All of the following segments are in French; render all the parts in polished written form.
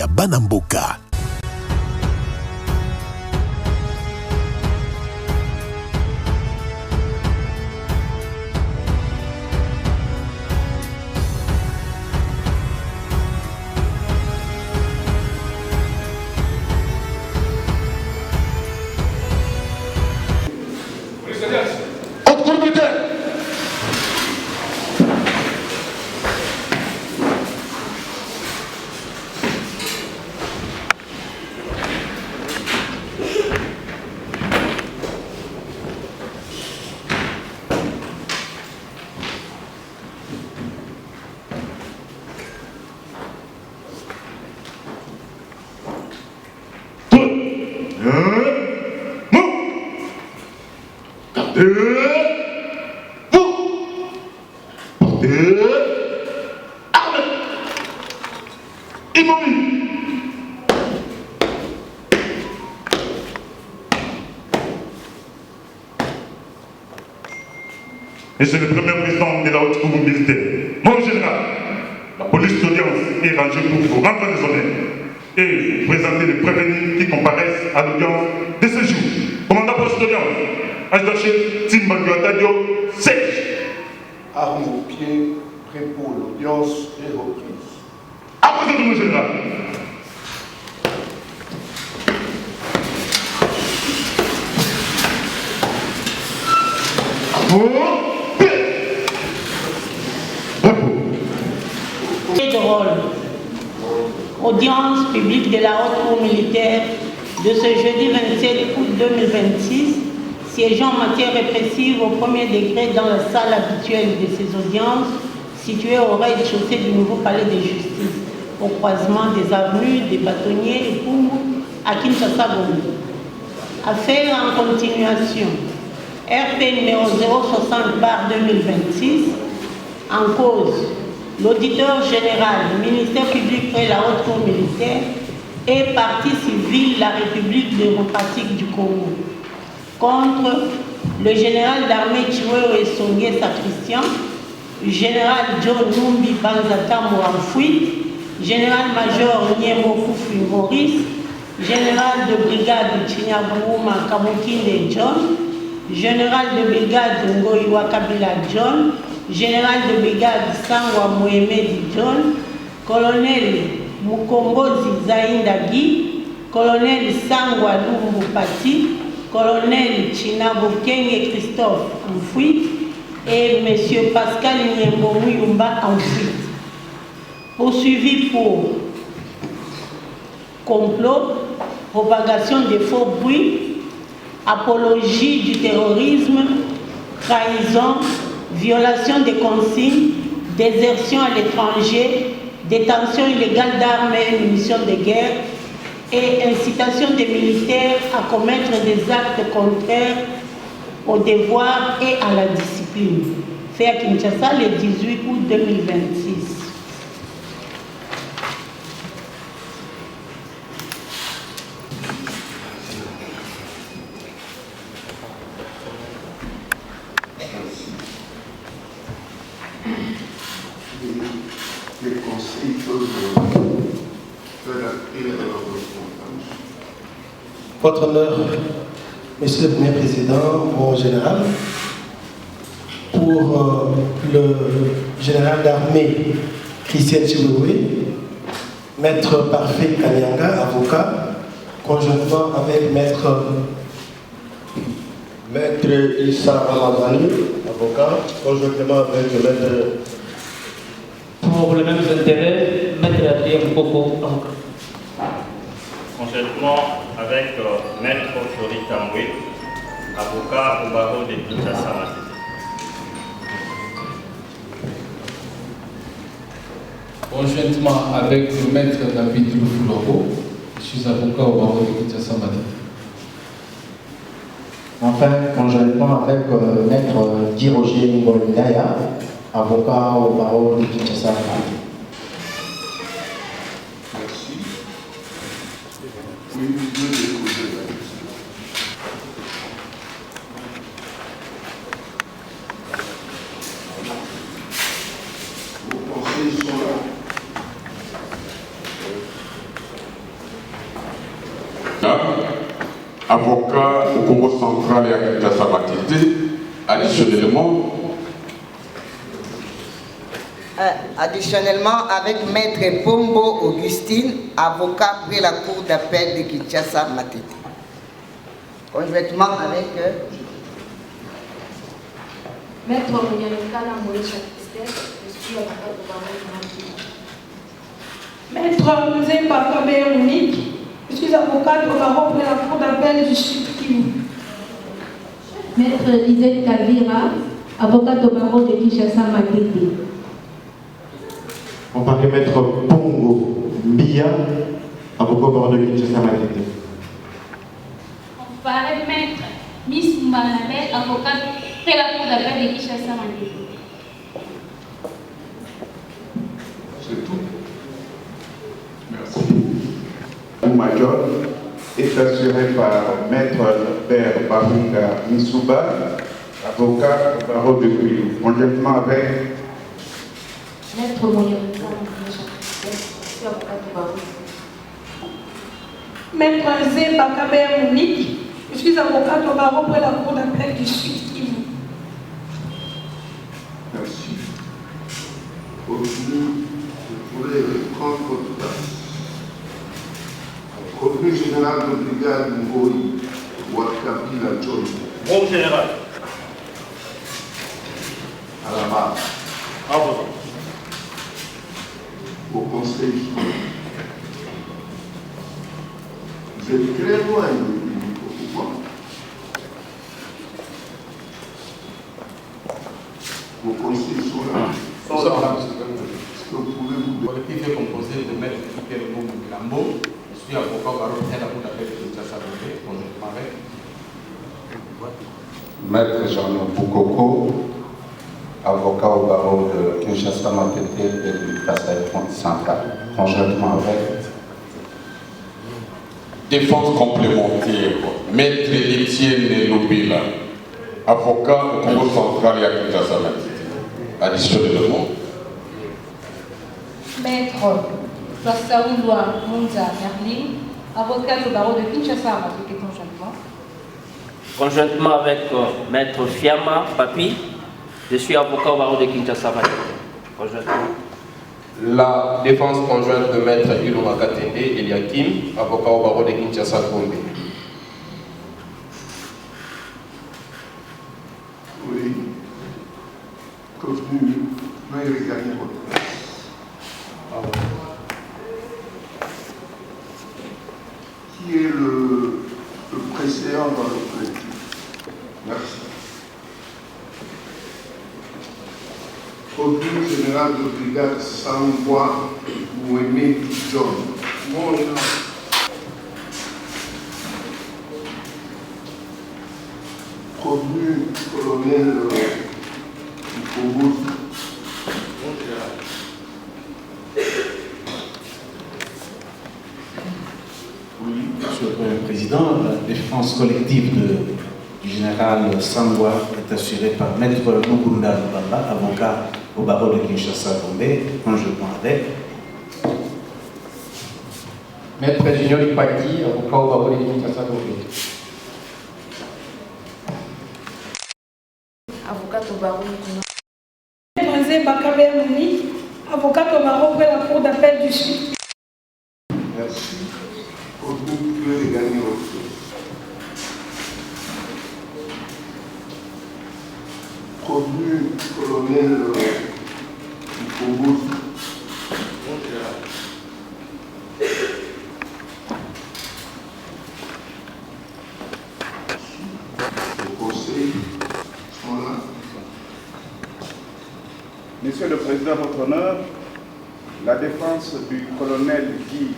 ya Banamboka. Monsieur le Premier Président de la Haute Cour militaire, mon général, la police d'audience est rangée pour vous rendre des honneurs et vous présenter les prévenus qui comparaissent à l'audience de ce jour. Commandant poste d'audience, adjudant-chef Timbango Tadio, Serge. Armes aux pieds, prêt pour l'audience et reprise. À présent, mon général. De rôle. Audience publique de la Haute Cour militaire de ce jeudi 27 août 2026, siégeant en matière répressive au premier degré dans la salle habituelle de ces audiences, située au rez-de-chaussée du nouveau palais de justice, au croisement des avenues des Bâtonniers et Pungu à Kinshasa-Gombe. Affaire en continuation. RP numéro 060/2026, en cause l'auditeur général, le ministère public et la Haute Cour militaire et partie civile la République démocratique du Congo. Contre le général d'armée Chiwewe Songé Sacristian, général John Numbi Banzatambo en fuite, général-major Niemo Koufou Maurice, général de brigade Chinyabouuma Kamokinde John, général de brigade Ngoïwa Kabila John, général de brigade Sangwa Mohamed John, colonel Mukombozi Zaindagi, colonel Sangwa Lumbu Pati, colonel Chinabo Kenge Christophe en fuite et M. Pascal Niembo Muyumba en fuite. Poursuivi pour complot, propagation des faux bruits, apologie du terrorisme, trahison, violation des consignes, désertion à l'étranger, détention illégale d'armes et munitions de guerre et incitation des militaires à commettre des actes contraires au devoir et à la discipline. Fait à Kinshasa le 18 août 2026. Les conseils peuvent faire et Votre honneur, Monsieur le Premier Président, mon général, pour le général d'armée Christian Chiwewe, maître Parfait Kanyanga, avocat, conjointement avec maître Issa Ramazani, avocat, conjointement avec le maître. Pour les mêmes intérêts, maître Adrien Mboko, avocat. Conjointement avec maître Flori Tamboué, avocat au barreau de Kinshasa Matete. Conjointement avec le maître David Loufoulobo, je suis avocat au barreau de Kinshasa Matete. Enfin, conjointement avec maître Di Roger Ngolindaya, avocat au barreau de Kinshasa Matete. Merci. Oui, Dieu déposer la question. Vos pensées sont là. Lubunda, avocat au Congo central et à Kinshasa Matete. Additionnellement, avec Maître Pombo Augustine, avocat près la Cour d'appel de Kinshasa Matete. Conjointement avec Maître Mounianikala Moïse Christelle, je suis avocat au barreau de Matete. Maître Nzemba Kabe Monique, je suis avocat au barreau près la Cour d'appel du Sud Kivu. Maître Lisette Kavira, avocate au barreau de Kinshasa Matete. On parle Maître Pongo Mbia, avocat au barreau de Kinshasa Matete. On parle Maître Miss Mbanabe, avocate près la Cour d'appel de Kinshasa Matete. C'est tout. Merci. Le major est assuré par Maître Père Bahunga Misuba, avocat au barreau de Kouilou, conjointement avec Maître Mounianikala Moïse Christelle, je suis avocat au barreau. Maître Nzemba Kabe Monique, je suis avocat au barreau près la Cour d'appel du Sud Kivu. Merci. Aujourd'hui, je voulais prendre votre place. Revenu général de brigade Ngoï, Wakapi La John. Bon général. À la barre. À vos ordres. Au conseil. Vous êtes très loin du pouvoir. Vos conseils sont là. Est-ce que vous pouvez vous Le collectif est composé de Maître Kipero Mulambo. Je suis avocat au barreau de la Cour d'appel de Kinshasa Matete, conjointement avec Maître Jean Boukoko, avocat au barreau de Kinshasa Matete et du Kasaï central, conjointement avec défense complémentaire, Maître Etienne Lubila, avocat au Congo central et à Kinshasa Matete. Additionnellement, Maître Saoulwa Munza Merlin, avocat au barreau de Kinshasa Matete conjointement. Conjointement avec Maître Fiamma Papi, je suis avocat au barreau de Kinshasa Matete. Conjointement. La défense conjointe de Maître Iloma Katende Eliakim, avocat au barreau de Kinshasa Gombe. Oui. Revenu, veuillez regagner votre place. Qui est le précédent dans le collectif? Merci. Revenu général de brigade Sangwa Mouemé John. Bonjour. Revenu colonel du Congo. Monsieur le Président, la défense collective du général Sangwa est assurée par Maître Mukunda Lubamba, avocat au barreau de Kinshasa Gombe, conjointement avec Maître Junior Ipaki, avocat au barreau de Kinshasa Gombe. Avocat au barreau de Maître Nzemba Kabe Monique, avocat au barreau près la Cour d'appel du Sud. Merci. Vous pouvez gagner votre place. Revenu colonel du Congo. Le conseil sont là. Monsieur le Président, votre honneur, la défense du colonel Guy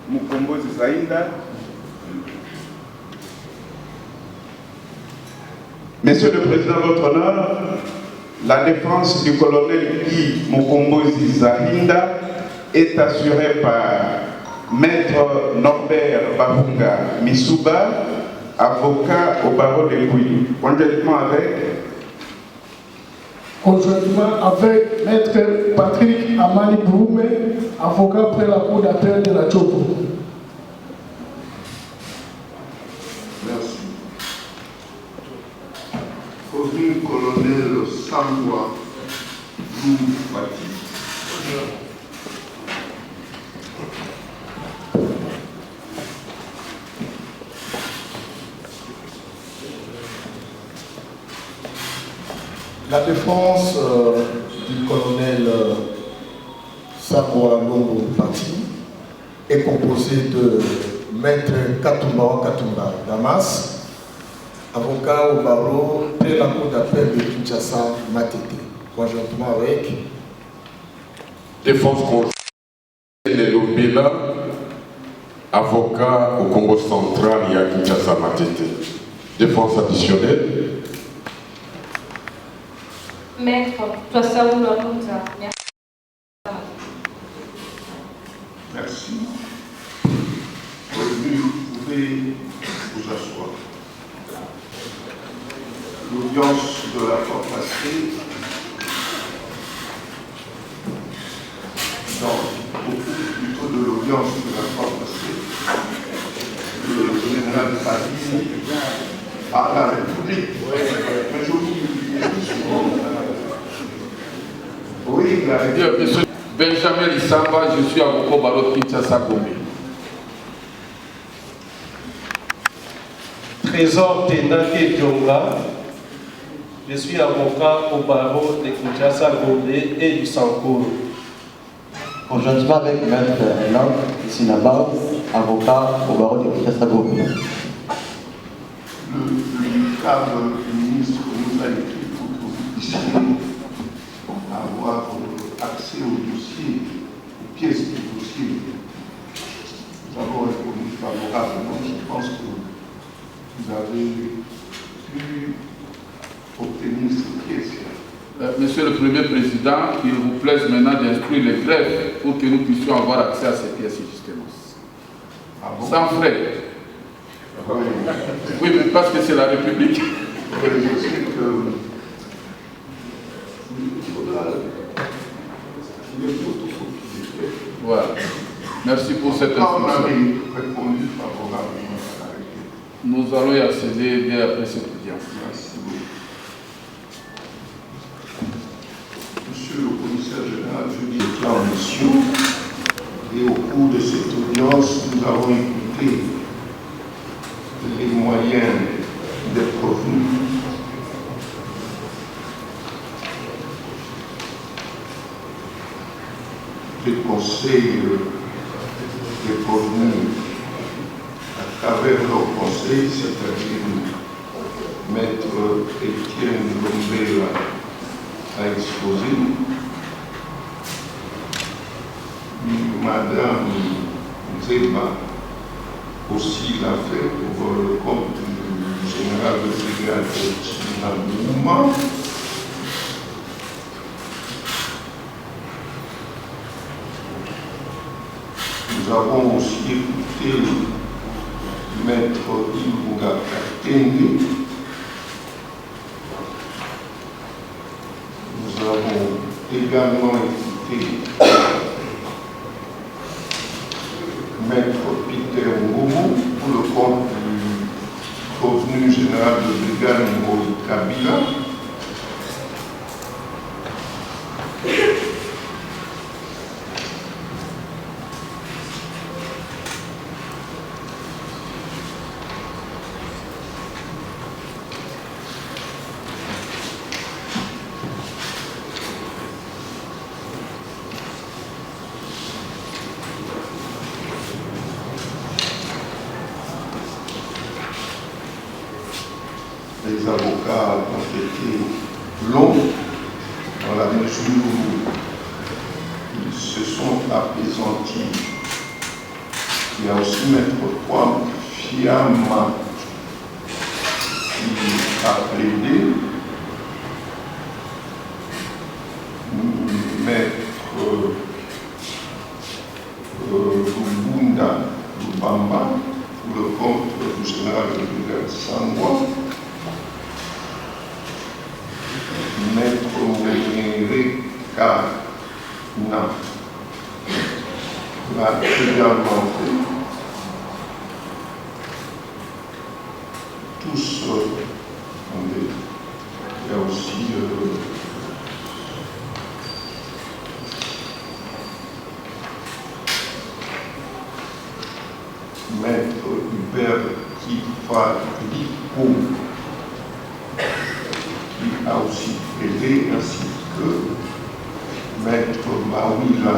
Mukombozi Zaïnda. Monsieur le Président, votre honneur, la défense du colonel Guy Mukombozi Zaïnda est assurée par Maître Norbert Bahunga Misuba, avocat au barreau de Kouilou, conjointement avec Maître Patrick Amani Boume, avocat près la Cour d'appel de la Tchoko. La défense du colonel Sangwa Longo Pati est composée de Maître Katumba Katumba Damas, avocat au barreau de la Cour d'appel de Kinshasa Matete, conjointement avec Défense conjointe de Lobela, avocat au Congo central et à Kinshasa Matete. Défense additionnelle. Maître Toissaoulou Akunza. Merci. Vous pouvez vous asseoir. L'audience de la fois passée, plutôt de l'audience de la fois passée, le général Padini à la République. Mais j'oublie. Oui, la République. Monsieur Benjamin Lissamba, je suis avocat au barreau de Kinshasa Gombe. Trésor Tendake Dionga, je suis avocat au barreau de Kinshasa Gombe et du Sankoro. Conjointement avec Maître Enoch Sinaba, avocat au barreau de Kinshasa Gombe. Le cadre du ministre nous a écrit pour que vous puissiez avoir accès au dossier, aux pièces du dossier. Nous avons répondu favorablement. Je pense que vous avez pu obtenir ces pièces. Monsieur le Premier Président, qu'il vous plaise maintenant d'instruire les greffes pour que nous puissions avoir accès à ces pièces justement. Ah bon? Sans frais. Oui, mais parce que c'est la République. Oui, je sais que voilà. Merci pour cette instruction. Répondu favorablement. Nous allons y accéder dès après cette audience. Merci beaucoup. Monsieur le commissaire général, je dis que en mission, et au cours de cette audience, nous avons écouté les moyens d'être revenus. Les conseils des revenus à travers leur conseil, c'est-à-dire Maître Étienne Lombela a exposé, Madame Zeba aussi l'a fait pour le compte du général de brigade Chinamouma. Nous avons aussi écouté le maître Ilunga Katende. Nous avons également écouté maître Peter Ngomo pour le compte du revenu général de brigade Ngoi Kabila. Les avocats ont été longs dans la mesure où ils se sont apaisantis. Il y a aussi Maître Kwame Fiama qui a plaidé, Maître Lubunda Lubamba pour le compte du général de brigade Sangwa, Maître Mouniré Kana l'a également fait. Tous, attendez, il y a aussi Maître Hubert Kifa Lipo qui a aussi plaidé, ainsi que Maître Mawila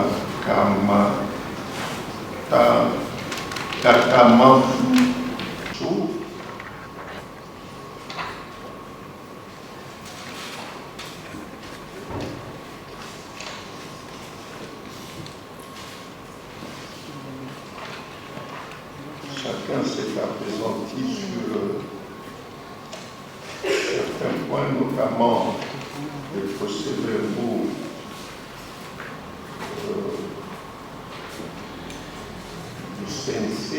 Kakamafu. Chacun s'est appesanti sur certains points, notamment le procès-verbaux du CNC,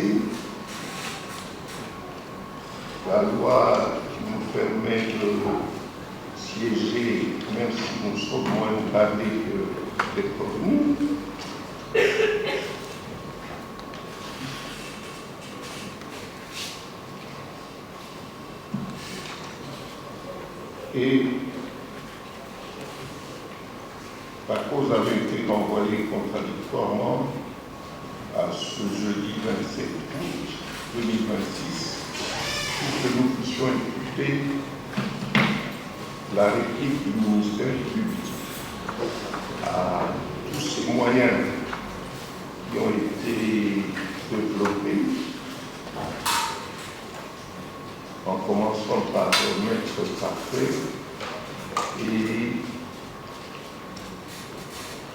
la loi qui nous permet de siéger, même si nous sommes moins gradés que les communes. Et la cause avait été renvoyée contradictoirement à ce jeudi 27 août 2026 pour que nous puissions imputer la réplique du ministère public à tous ces moyens qui ont été développés, en commençant par Maître Parfait et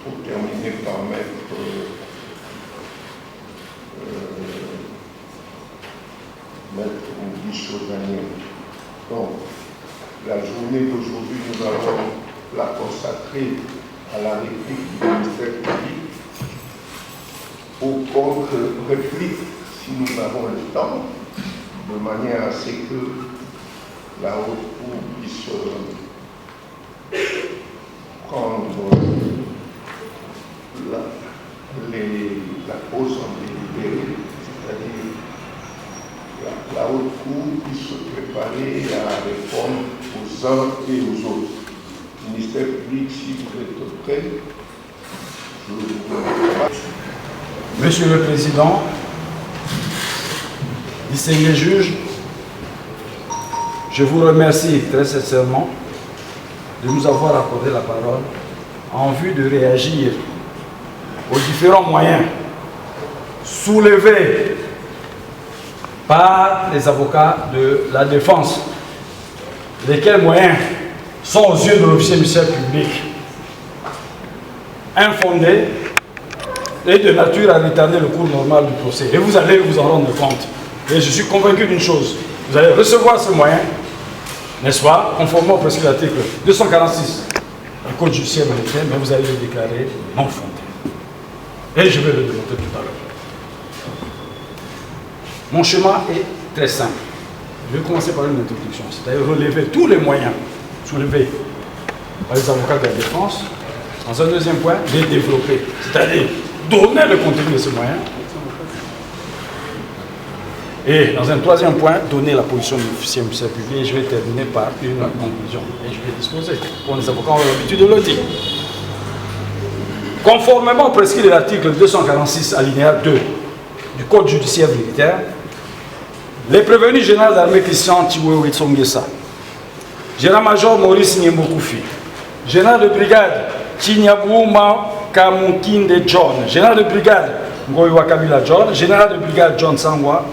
pour terminer par Maître Mouguicho Daniel. Donc, la journée d'aujourd'hui, nous allons la consacrer à la réplique du ministère public, au contre-réplique, si nous avons le temps, de manière à ce que la haute cour puisse prendre la cause en délibéré, c'est-à-dire la haute cour puisse se préparer à répondre aux uns et aux autres. Ministère public, si vous êtes prêts, je vous remercie. Monsieur le Président, distingués juges, je vous remercie très sincèrement de nous avoir accordé la parole en vue de réagir aux différents moyens soulevés par les avocats de la défense, lesquels moyens sont aux yeux de l'officier ministère public infondés et de nature à retarder le cours normal du procès. Et vous allez vous en rendre compte. Et je suis convaincu d'une chose, vous allez recevoir ce moyen, n'est-ce pas, conformément au prescrit l'article 246 du Code judiciaire militaire, mais vous allez le déclarer non fondé. Et je vais le démontrer tout à l'heure. Mon schéma est très simple. Je vais commencer par une introduction, c'est-à-dire relever tous les moyens soulevés par les avocats de la défense. Dans un deuxième point, les développer, c'est-à-dire donner le contenu de ce moyen. Et dans un troisième point, donner la position de l'officier ministère public. Et je vais terminer par une conclusion. Et je vais disposer, pour les avocats ont l'habitude de le dire. Conformément au prescrit de l'article 246 alinéa 2 du Code judiciaire militaire, les prévenus général d'armée Christian Chiwewe Tsongesa, général-major Maurice Niembokoufi, général de brigade Chinyabuma Kamukinde John, général de brigade Ngoiwa Kabila John, général de brigade John Sangwa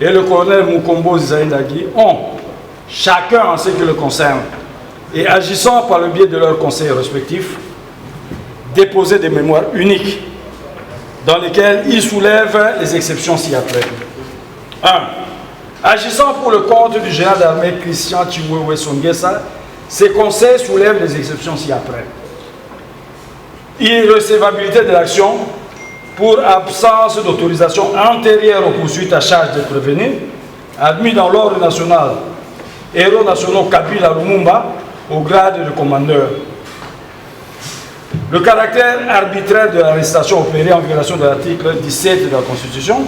et le colonel Mukombo Zaindagi ont, chacun en ce qui le concerne, et agissant par le biais de leurs conseils respectifs, déposé des mémoires uniques dans lesquelles ils soulèvent les exceptions ci-après. 1. Agissant pour le compte du général d'armée Christian Chiwewe Tsongesa, ces conseils soulèvent les exceptions ci-après. Irrecevabilité de l'action pour absence d'autorisation antérieure aux poursuites à charge des prévenus, admis dans l'ordre national, héros nationaux Kabila Lumumba, au grade de commandeur. Le caractère arbitraire de l'arrestation opérée en violation de l'article 17 de la Constitution,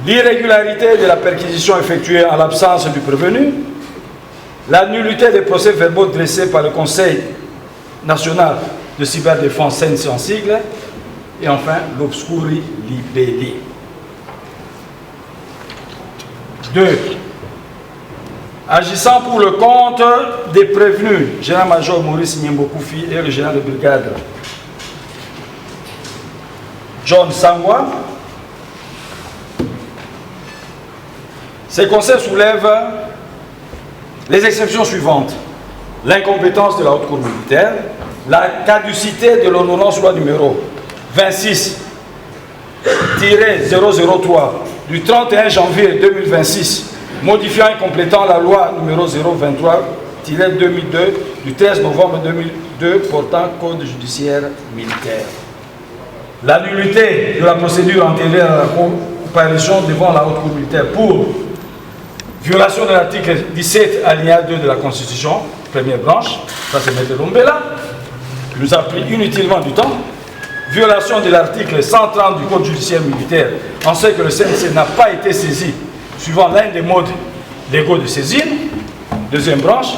l'irrégularité de la perquisition effectuée en l'absence du prévenu, la nullité des procès-verbaux dressés par le Conseil national de cyberdéfense CNC en sigle, et enfin l'obscuri libelli. 2. Agissant pour le compte des prévenus, général-major Maurice Nyembokoufi et le général de brigade John Sangwa, ces conseils soulèvent les exceptions suivantes: l'incompétence de la haute cour militaire, la caducité de l'ordonnance loi numéro 26-003 du 31 janvier 2026, modifiant et complétant la loi numéro 023-2002 du 13 novembre 2002 portant code judiciaire militaire. La nullité de la procédure antérieure à la comparution devant la haute cour militaire pour violation de l'article 17 alinéa 2 de la Constitution, première branche, ça c'est M. Lombela, qui nous a pris inutilement du temps. Violation de l'article 130 du code judiciaire militaire, en ce que le CNC n'a pas été saisi suivant l'un des modes légaux de saisine, deuxième branche.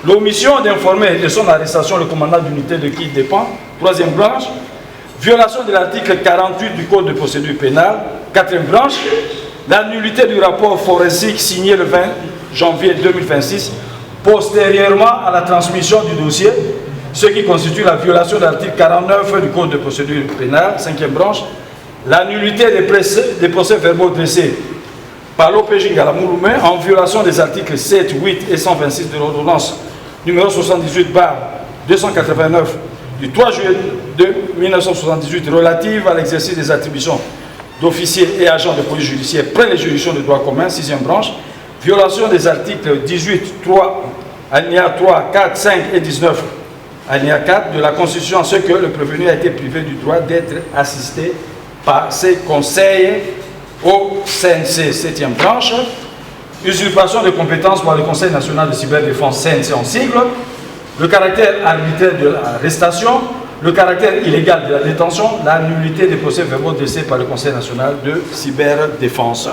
L'omission d'informer de son arrestation le commandant d'unité de qui il dépend, troisième branche. Violation de l'article 48 du code de procédure pénale, quatrième branche. La nullité du rapport forensique signé le 20 janvier 2026, postérieurement à la transmission du dossier, ce qui constitue la violation de l'article 49 du code de procédure pénale, cinquième branche. La nullité des procès-verbaux dressés par l'OPJ Galamouloumé en violation des articles 7, 8 et 126 de l'ordonnance numéro 78/289 du 3 juillet 1978 relative à l'exercice des attributions d'officiers et agents de police judiciaire près les juridictions de droit commun, sixième branche. Violation des articles 18, 3, alinéa 3, 4, 5 et 19, alinéa 4 de la Constitution, en ce que le prévenu a été privé du droit d'être assisté par ses conseils au CNC, septième branche. Usurpation de compétences par le Conseil national de cyberdéfense, CNC en sigle. Le caractère arbitraire de l'arrestation, le caractère illégal de la détention, la nullité des procès-verbaux dressés par le Conseil national de cyberdéfense.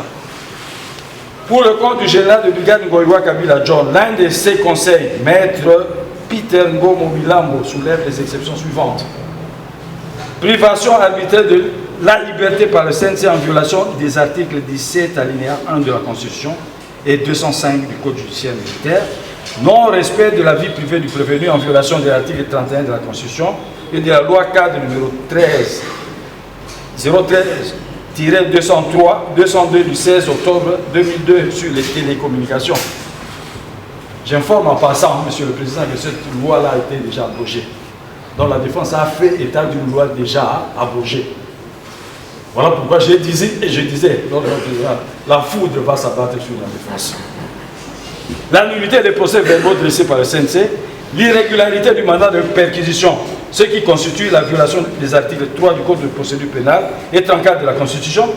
Pour le compte du général de brigade Ngoïwa Kabila John, l'un de ses conseils, maître Peter Ngomo Milambo, soulève les exceptions suivantes. Privation arbitraire de la liberté par le CNC en violation des articles 17 alinéa 1 de la Constitution et 205 du Code judiciaire militaire. Non-respect de la vie privée du prévenu en violation de l'article 31 de la Constitution et de la loi cadre numéro 013-202 du 16 octobre 2002 sur les télécommunications. J'informe en passant, Monsieur le Président, que cette loi-là a été déjà abrogée. Donc la défense a fait état d'une loi déjà abrogée. Voilà pourquoi je disais, la foudre va s'abattre sur la défense. La nullité des procès-verbaux dressés par le CNC, l'irrégularité du mandat de perquisition, ce qui constitue la violation des articles 3 du Code de procédure pénale et 34 de la Constitution,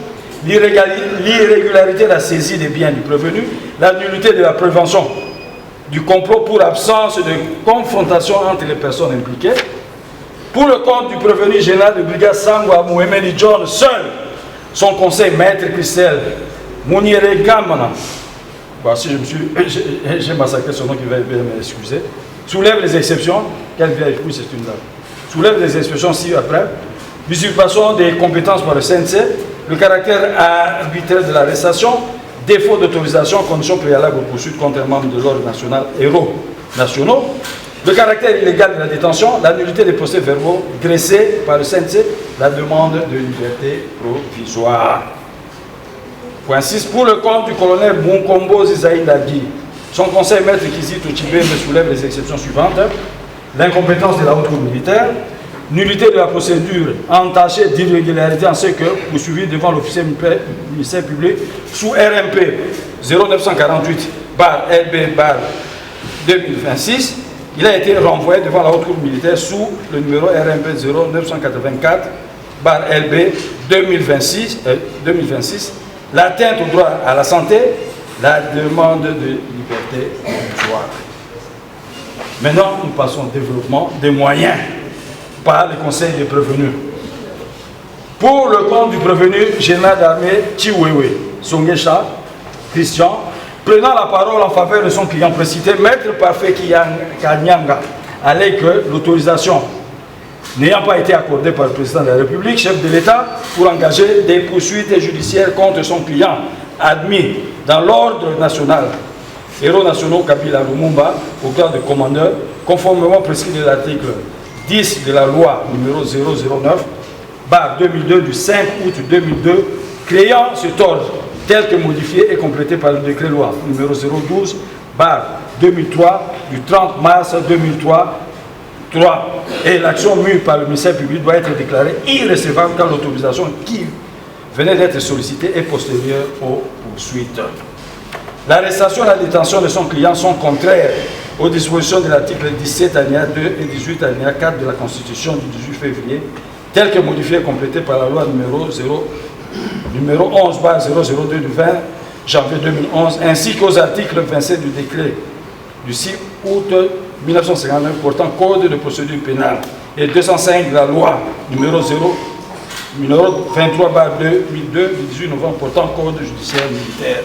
l'irrégularité de la saisie des biens du prévenu, la nullité de la prévention du complot pour absence de confrontation entre les personnes impliquées. Pour le compte du prévenu général de brigade Sangwa Mohamed John, seul son conseil maître Christelle Mouniere Gamana, si j'ai massacré son nom qui va m'excuser, soulève les exceptions, quelle vieille couille c'est une dame, soulève les exceptions ci-après, l'usurpation des compétences par le CNC, le caractère arbitraire de l'arrestation, défaut d'autorisation, conditions préalables aux poursuites contre un membre de l'ordre national, héros nationaux, le caractère illégal de la détention, la nullité des procès-verbaux dressés par le CNC, la demande de liberté provisoire. Point 6. Pour le compte du colonel Munkombo Zizaï Dagui, son conseil maître Kizito Tibé me soulève les exceptions suivantes. L'incompétence de la haute cour militaire, nullité de la procédure entachée d'irrégularité en ce que poursuivi devant l'officier ministère public sous RMP 0948/LB/2026. Il a été renvoyé devant la haute cour militaire sous le numéro RMP 0984/LB 2026. L'atteinte au droit à la santé, la demande de liberté provisoire. Maintenant, nous passons au développement des moyens par le conseil des prévenus. Pour le compte du prévenu général d'armée Chiwewe Songesha Christian, prenant la parole en faveur de son client précité, Maître Parfait Kanyanga, allait que l'autorisation n'ayant pas été accordée par le président de la République, chef de l'État, pour engager des poursuites judiciaires contre son client, admis dans l'ordre national héros nationaux Kabila Lumumba au grade de commandeur, conformément prescrit de l'article 10 de la loi numéro 009/2002 du 5 août 2002, créant cet ordre tel que modifié et complété par le décret-loi numéro 012/2003 du 30 mars 2003. Et l'action mue par le ministère public doit être déclarée irrecevable quand l'autorisation qui venait d'être sollicitée est postérieure aux poursuites. L'arrestation et la détention de son client sont contraires aux dispositions de l'article 17 alinéa 2 et 18 alinéa 4 de la Constitution du 18 février, tel que modifié et complété par la loi numéro 11/002 du 20 janvier 2011, ainsi qu'aux articles 27 du décret du 6 août 1959 portant code de procédure pénale et 205 de la loi numéro 23/2002 du 18 novembre portant code judiciaire militaire.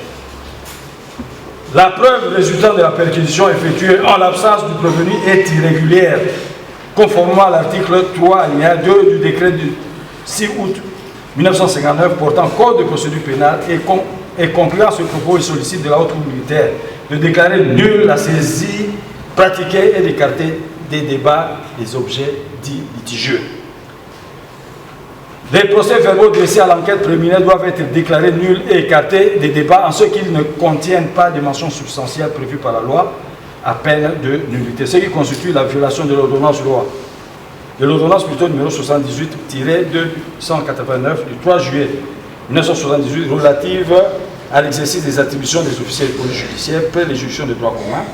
La preuve résultant de la perquisition effectuée en l'absence du prévenu est irrégulière, conformément à l'article 3 alinéa 2 du décret du 6 août 1959 portant code de procédure pénale et concluant ce propos, il sollicite de la haute cour militaire de déclarer nulle la saisie pratiquée et d'écarter des débats les objets dits litigieux. Les procès-verbaux dressés à l'enquête préliminaire doivent être déclarés nuls et écartés des débats en ce qu'ils ne contiennent pas des mentions substantielles prévues par la loi à peine de nullité, ce qui constitue la violation de l'ordonnance plutôt numéro 78-289 du 3 juillet 1978 relative à l'exercice des attributions des officiers de police judiciaire près les juridictions de droit commun.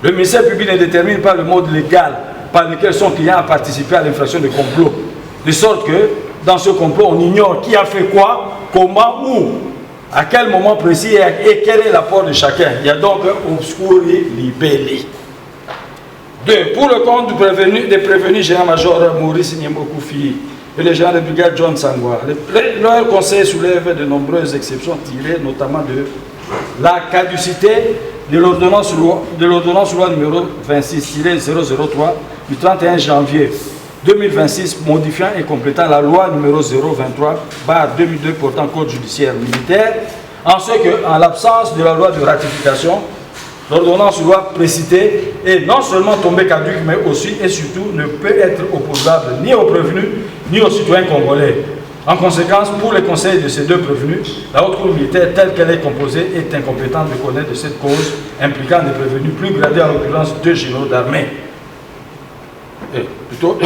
Le ministère public ne détermine pas le mode légal par lequel son client a participé à l'infraction de complot. De sorte que, dans ce complot, on ignore qui a fait quoi, comment, où, à quel moment précis et quel est l'apport de chacun. Il y a donc un obscuri libelli. 2. Pour le compte des prévenus général-major Maurice Niembokoufi et le général de brigade John Sangwa, leur conseil soulève de nombreuses exceptions tirées notamment de la caducité de l'ordonnance loi numéro 26-003 du 31 janvier 2026 modifiant et complétant la loi numéro 023/2002 portant code judiciaire militaire, en ce que, en l'absence de la loi de ratification, l'ordonnance loi précitée est non seulement tombée caduque, mais aussi et surtout ne peut être opposable ni aux prévenus ni aux citoyens congolais. En conséquence, pour les conseils de ces deux prévenus, la haute cour militaire telle qu'elle est composée est incompétente de connaître de cette cause impliquant des prévenus plus gradés, en l'occurrence deux généraux d'armée. Plutôt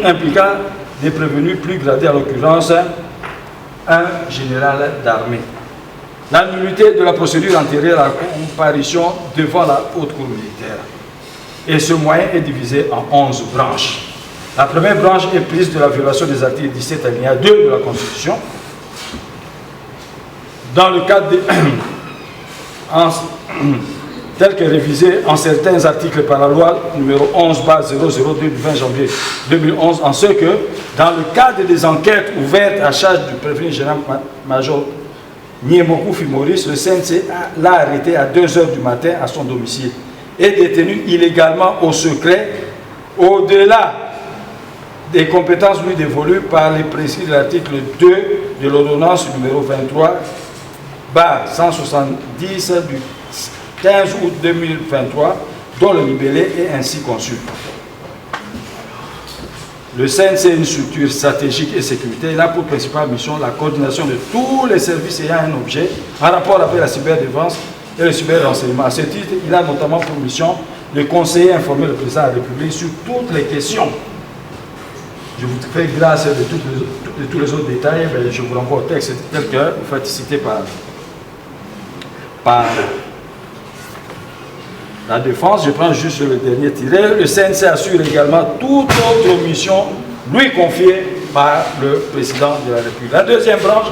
impliquant des prévenus plus gradés, en l'occurrence un général d'armée. La nullité de la procédure antérieure à la comparution devant la haute cour militaire. Et ce moyen est divisé en 11 branches. La première branche est prise de la violation des articles 17 alinéa 2 de la Constitution. Dans le cadre tel que révisé en certains articles par la loi numéro 11/002 du 20 janvier 2011, en ce que, dans le cadre des enquêtes ouvertes à charge du prévenu général-major Niembokoufi Maurice, le CNC l'a arrêté à 2 h du matin à son domicile et détenu illégalement au secret, au-delà des compétences lui dévolues par les prescrits de l'article 2 de l'ordonnance numéro 23/170 du 15 août 2023, dont le libellé est ainsi conçu. Le CNC est une structure stratégique et sécuritaire. Il a pour principale mission la coordination de tous les services ayant un objet en rapport avec la cyberdéfense et le cyberrenseignement. À ce titre, il a notamment pour mission de conseiller et informer le président de la République sur toutes les questions. Je vous fais grâce de tous les autres détails, mais je vous renvoie au texte tel que vous faites citer par la défense. Je prends juste le dernier tiré. Le CNC assure également toute autre mission lui confiée par le président de la République. La deuxième branche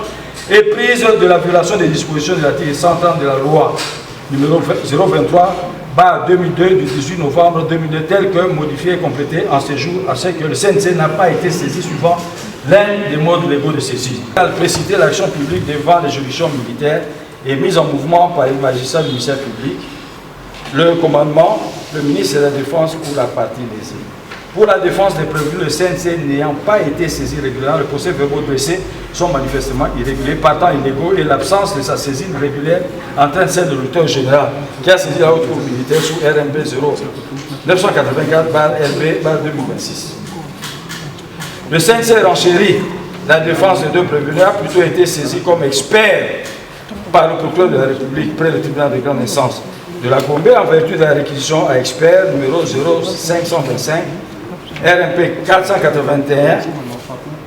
est prise de la violation des dispositions de l'article 130 de la loi numéro 023/2002 du 18 novembre 2002, tel que modifié et complété en ces jours, à ce que le CNC n'a pas été saisi suivant l'un des modes légaux de saisie. Elle a précité l'action publique devant les juridictions militaires et mise en mouvement par les magistrats du ministère public, le commandement, le ministre de la Défense ou la partie lésée. Pour la défense des prévenus, le CNC n'ayant pas été saisi régulièrement, les procès-verbaux dressés sont manifestement irréguliers, partant illégaux, et l'absence de sa saisine régulière entraîne celle de l'auditeur général qui a saisi la haute cour militaire sous RMB 0984/LB/2026. Le CNC renchérit la défense des deux prévenus a plutôt été saisi comme expert par le procureur de la République près du tribunal de grande instance de la Gombe en vertu de la réquisition à expert numéro 0525 RMP 481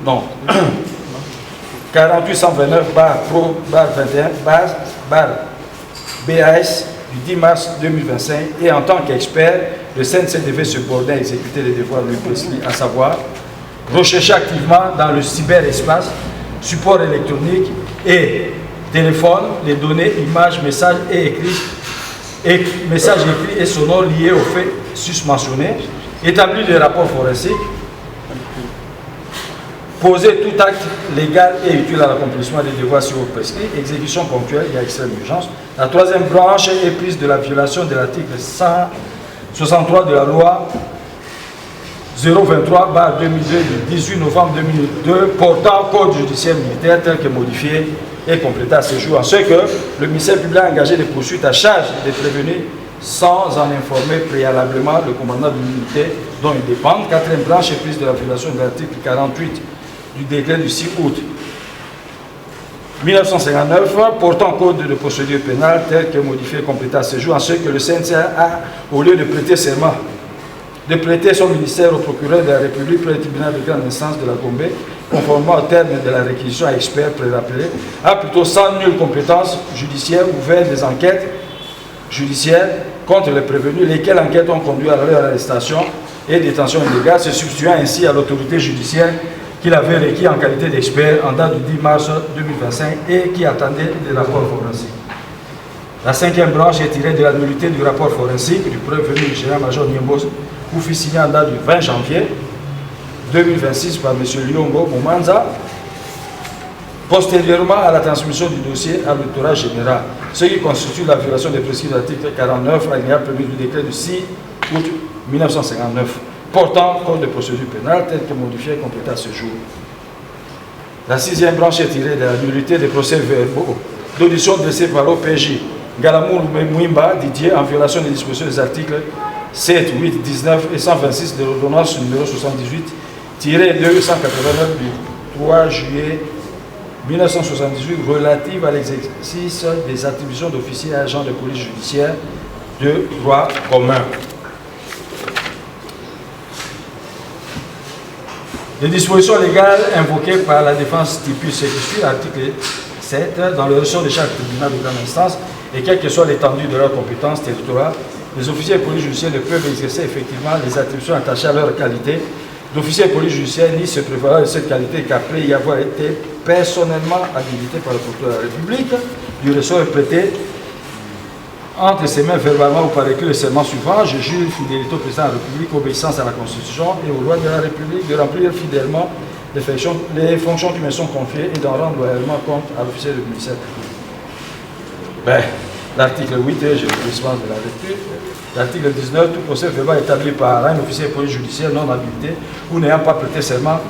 non 4829/Pro/21/BAS du 10 mars 2025 et en tant qu'expert, le CNC devait se borner à exécuter les devoirs de Presley, à savoir rechercher activement dans le cyberespace, support électronique et téléphone, les données, images, messages messages écrits et sonores liés aux faits susmentionnés, établir des rapports forensiques, poser tout acte légal et utile à l'accomplissement des devoirs sur prescrits, exécution ponctuelle et à extrême urgence. La troisième branche est prise de la violation de l'article 163 de la loi 023/2002 du 18 novembre 2002 portant code judiciaire militaire tel que modifié et complété à ce jour, en ce que le ministère public a engagé des poursuites à charge des prévenus sans en informer préalablement le commandant de l'unité dont ils dépendent. Quatrième branche est prise de la violation de l'article 48 du décret du 6 août 1959 portant code de procédure pénale tel que modifié et complété à ce jour, en ce que le CNC a, au lieu de prêter serment, de prêter son ministère au procureur de la République près du tribunal de grande instance de la Gombe, conformément au terme de la réquisition à experts pré-rappelés, a plutôt sans nulle compétence judiciaire ouvert des enquêtes judiciaires contre les prévenus, lesquelles enquêtes ont conduit à leur arrestation et détention illégale, se substituant ainsi à l'autorité judiciaire qu'il avait requis en qualité d'expert en date du 10 mars 2025 et qui attendait des rapports forensiques. La cinquième branche est tirée de la nullité du rapport forensique du prévenu général-major Niembos, coup fut signé en date du 20 janvier 2026 par M. Lyongo Moumanza, postérieurement à la transmission du dossier à l'auditoire général, ce qui constitue la violation des principes de l'article 49, alinéa 1er du décret du 6 août 1959, portant code de procédure pénale tel que modifié et complété à ce jour. La sixième branche est tirée de la nullité des procès-verbaux d'audition dressés par l'OPJ Galamou Mouimba Didier en violation des dispositions des articles 7, 8, 19 et 126 de l'ordonnance numéro 78-289 du 3 juillet 1978 relative à l'exercice des attributions d'officiers et agents de police judiciaire de droit commun. Les dispositions légales invoquées par la défense stipulent ce qui suit l'article 7 dans le ressort de chaque tribunal de grande instance et quelle que soit l'étendue de leur compétence territoriale, les officiers de police judiciaire ne peuvent exercer effectivement les attributions attachées à leur qualité d'officier de police judiciaire ni se prévaloir de cette qualité qu'après y avoir été personnellement habilité par le procureur de la République, du ressort est prêté entre ses mains verbalement ou par écrit le serment suivant: je jure fidélité au président de la République, obéissance à la Constitution et aux lois de la République, de remplir fidèlement les fonctions qui me sont confiées et d'en rendre loyalement compte à l'officier du ministère public. L'article 8, je vous dispense de la lecture. L'article 19, tout procès verbal établi par un officier de police judiciaire non habilité ou n'ayant pas prêté serment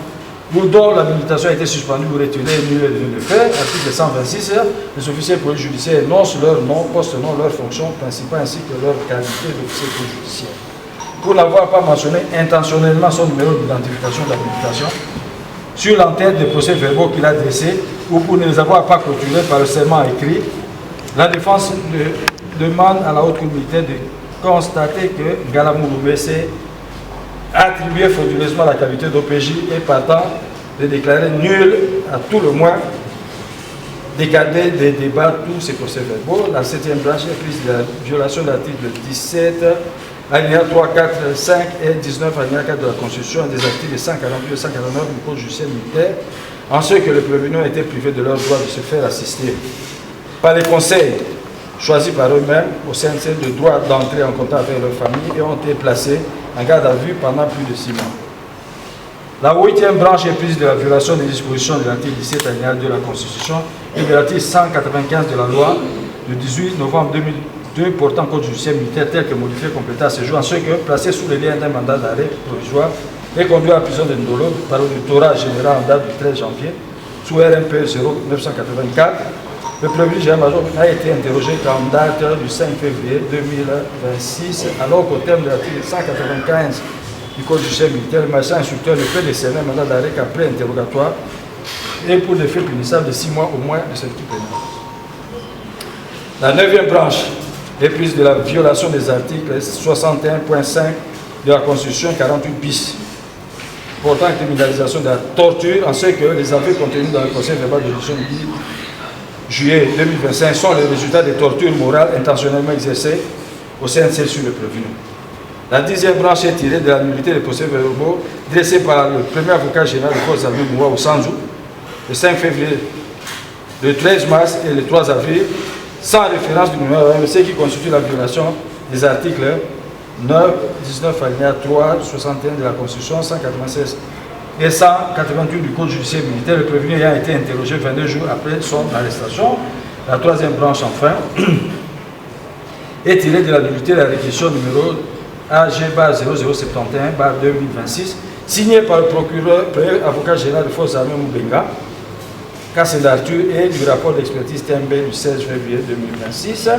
ou dont l'habilitation a été suspendue ou retirée nul est devenu de fait. Article 126, les officiers de police judiciaire énoncent leur nom, poste-nom, leur fonction principale ainsi que leur qualité d'officier de police judiciaire. Pour n'avoir pas mentionné intentionnellement son numéro d'identification d'habilitation sur l'entête des procès verbaux qu'il a dressés ou pour ne les avoir pas clôturés par le serment écrit, la défense demande à la haute cour militaire de constater que Galamou s'est attribué frauduleusement la qualité d'OPJ et partant de déclarer nul, à tout le moins, d'écarter des débats tous ces procès-verbaux. La septième branche est prise de la violation de l'article 17, alinéa 3, 4, 5 et 19, alinéa 4 de la Constitution et des articles 148 et 149 du Code judiciaire militaire, en ce que les prévenus ont été privés de leur droit de se faire assister par les conseils choisis par eux-mêmes au CNC de droit d'entrer en contact avec leur famille et ont été placés en garde à vue pendant plus de 6 mois. La huitième branche est prise de la violation des dispositions de l'article 17 alinéa 2 de la Constitution et de l'article 195 de la loi du 18 novembre 2 portant code judiciaire militaire tel que modifié complété à ce jour, en ce que placé sous les liens d'un mandat d'arrêt provisoire et conduit à la prison de Ndolo par l'auditoire général en date du 13 janvier sous RMP 0984. Le prévenu général-major a été interrogé en date du 5 février 2026, alors qu'au terme de l'article 195 du code judiciaire militaire, le magistrat instructeur ne peut décerner un mandat d'arrêt qu'après interrogatoire et pour des faits punissables de 6 mois au moins de cette pénale. La 9e branche est prise de la violation des articles 61.5 de la Constitution 48 bis, portant criminalisation de la torture, en ce que les aveux contenus dans le procès verbal de l'audition du 10 juillet 2025 sont les résultats des tortures morales intentionnellement exercées au CNC sur le prévenu. La 10e branche est tirée de la nullité des procès verbaux dressés par le premier avocat général de forces armées Moua Osanzou le 5 février, le 13 mars et le 3 avril, sans référence du numéro 1, ce qui constitue la violation des articles 9, 19, alinéa 3, 61 de la Constitution, 196 et 188 du Code judiciaire militaire, le prévenu ayant été interrogé 22 jours après son arrestation. La 3e branche, enfin, est tirée de la nullité de la réquisition numéro AG-0071-2026, signée par le procureur, premier avocat général de forces armées Moubenga, Kassé d'Arthur, et du rapport d'expertise TMB du 16 février 2026.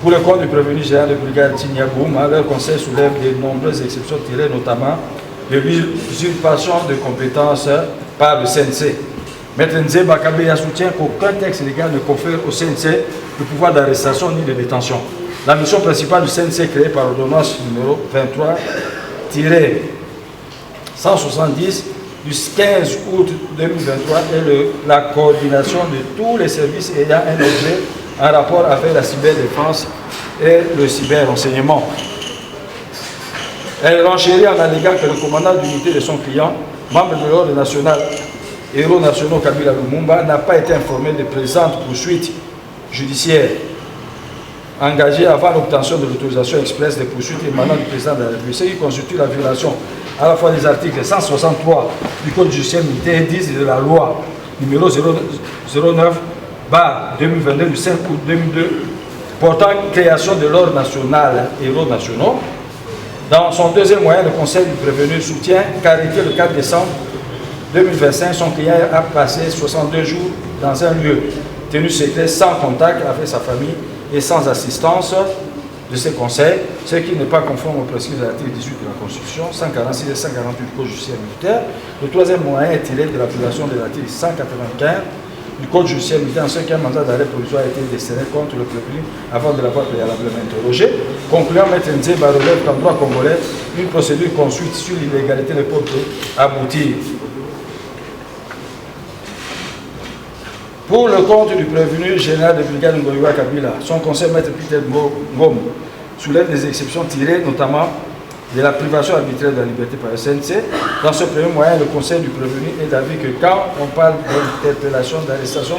Pour le compte du prévenu général de brigade Tignaboum, leur conseil soulève de nombreuses exceptions tirées notamment de l'usurpation de compétences par le CNC. Maître Nzé Bakabeya soutient qu'aucun texte légal ne confère au CNC le pouvoir d'arrestation ni de détention. La mission principale du CNC créée par l'ordonnance numéro 23-170 du 15 août 2023 est la coordination de tous les services ayant un objet en rapport avec la cyberdéfense et le cyberrenseignement. Elle renchérit en alléguant que le commandant d'unité de son client, membre de l'ordre national, héros nationaux Kabila Lumumba, n'a pas été informé des présentes poursuites judiciaires engagées avant l'obtention de l'autorisation expresse des poursuites émanant du président de la République, ce qui constitue la violation à la fois des articles 163 du Code judiciaire militaire et 10 de la loi numéro 09/2022 du 5 août 2002 portant création de l'ordre national héros nationaux. Dans son deuxième moyen, le conseil du prévenu soutient qu'arrêté le 4 décembre 2025, son client a passé 62 jours dans un lieu tenu secret, sans contact avec sa famille et sans assistance de ses conseils, ce qui n'est pas conforme aux prescrits de l'article 18 de la Constitution, 146 et 148 du Code judiciaire militaire. Le troisième moyen est tiré de l'application de l'article 195 du Code judiciaire militaire, en ce qu'un mandat d'arrêt provisoire a été décerné contre le prévenu avant de l'avoir préalablement interrogé. Concluant, Maître Nzeba relève qu'en droit congolais, une procédure construite sur l'illégalité ne peut aboutir. Pour le compte du prévenu général de brigade Ngoïwa Kabila, son conseil Maître Peter Ngom soulève des exceptions tirées notamment de la privation arbitraire de la liberté par le CNC. Dans ce premier moyen, le conseil du prévenu est d'avis que quand on parle d'interpellation, d'arrestation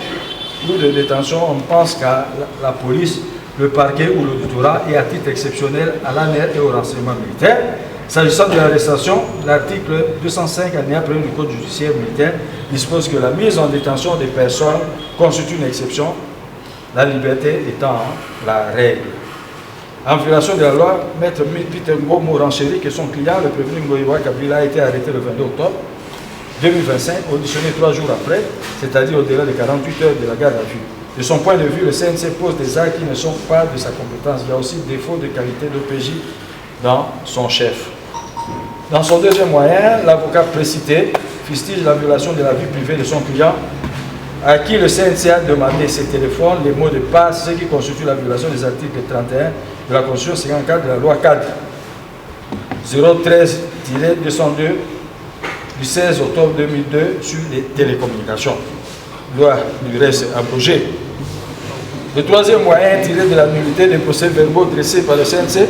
ou de détention, on pense qu'à la police, le parquet ou l'auditorat et à titre exceptionnel à l'ANR et au renseignement militaire. S'agissant de l'arrestation, l'article 205 alinéa 1 du Code judiciaire militaire dispose que la mise en détention des personnes constitue une exception, la liberté étant la règle. En violation de la loi, Maître Peter Ngomo renchérit que son client, le prévenu Ngoïwa Kabila, a été arrêté le 22 octobre 2025, auditionné 3 jours après, c'est-à-dire au-delà de 48 heures de la garde à vue. De son point de vue, le CNC pose des actes qui ne sont pas de sa compétence. Il y a aussi défaut de qualité d'OPJ dans son chef. Dans son deuxième moyen, l'avocat précité fustige la violation de la vie privée de son client, à qui le CNC a demandé ses téléphones, les mots de passe, ce qui constitue la violation des articles 31 de la Constitution 54 de la loi 4 013-202 du 16 octobre 2002 sur les télécommunications. Loi du reste abrogée. Le troisième moyen tiré de la nullité des procès-verbaux dressés par le CNC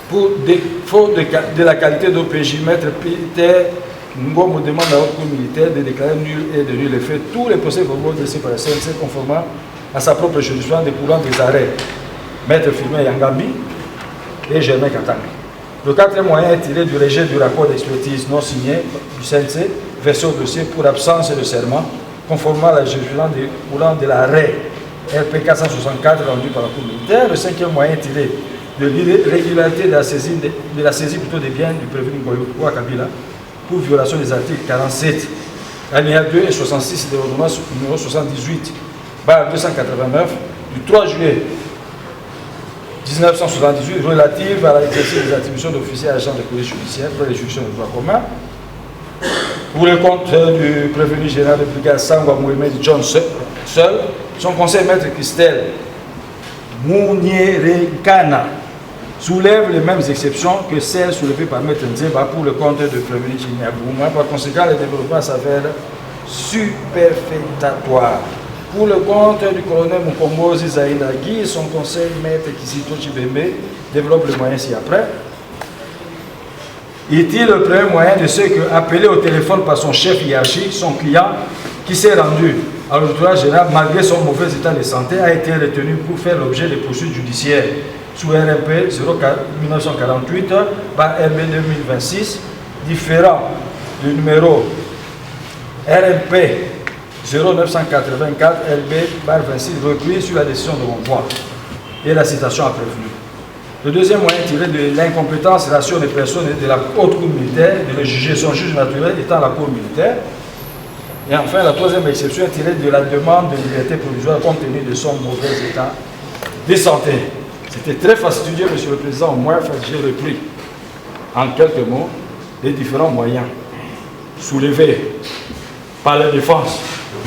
pour défaut de la qualité d'OPJ, Maître Peter Ngomo demande à la haute cour militaire de déclarer nul et de nul effet tous les procès-verbaux dressés par le CNC conformément à sa propre jurisprudence découlant des arrêts Maître Firmin Yangambi et Germain Katanga. Le quatrième moyen est tiré du rejet du rapport d'expertise non signé du CNC versé au dossier pour absence de serment conformément à la jurisprudence découlant de l'arrêt RP 464 rendu par la Cour militaire. Le cinquième moyen tiré de l'irrégularité de la saisie plutôt des biens du prévenu Ngoyoua Kabila pour violation des articles 47, alinéa 2 et 66 de l'ordonnance numéro 78, barre 289, du 3 juillet 1978 relative à l'exercice des attributions d'officiers agents de police judiciaire pour les juridictions de droit commun pour le compte du prévenu général de brigade Sangwa Mohamed John seul, son conseil maître Christelle Mouniere-Kana soulève les mêmes exceptions que celles soulevées par maître Nzeba pour le compte de prévenu Chiniabouma. Par conséquent, le développement s'avère superfétatoire. Pour le compte du colonel Mukombozi Zainagui, son conseil maître Kisito Chibembe développe le moyen ci-après. Il tire le premier moyen de ce que, appelé au téléphone par son chef hiérarchique, son client, qui s'est rendu à l'auditoire général, malgré son mauvais état de santé, a été retenu pour faire l'objet de poursuites judiciaires sous RMP 1948 par RB 2026, différent du numéro RMP 0984 LB par 26 repris sur la décision de renvoi et la citation à prévenu. Le deuxième moyen tiré de l'incompétence relation des personnes de la haute cour militaire de le juger son juge naturel étant la cour militaire. Et enfin, la troisième exception est tirée de la demande de liberté provisoire compte tenu de son mauvais état de santé. C'était très fastidieux, Monsieur le Président, au moins j'ai repris en quelques mots les différents moyens soulevés par la défense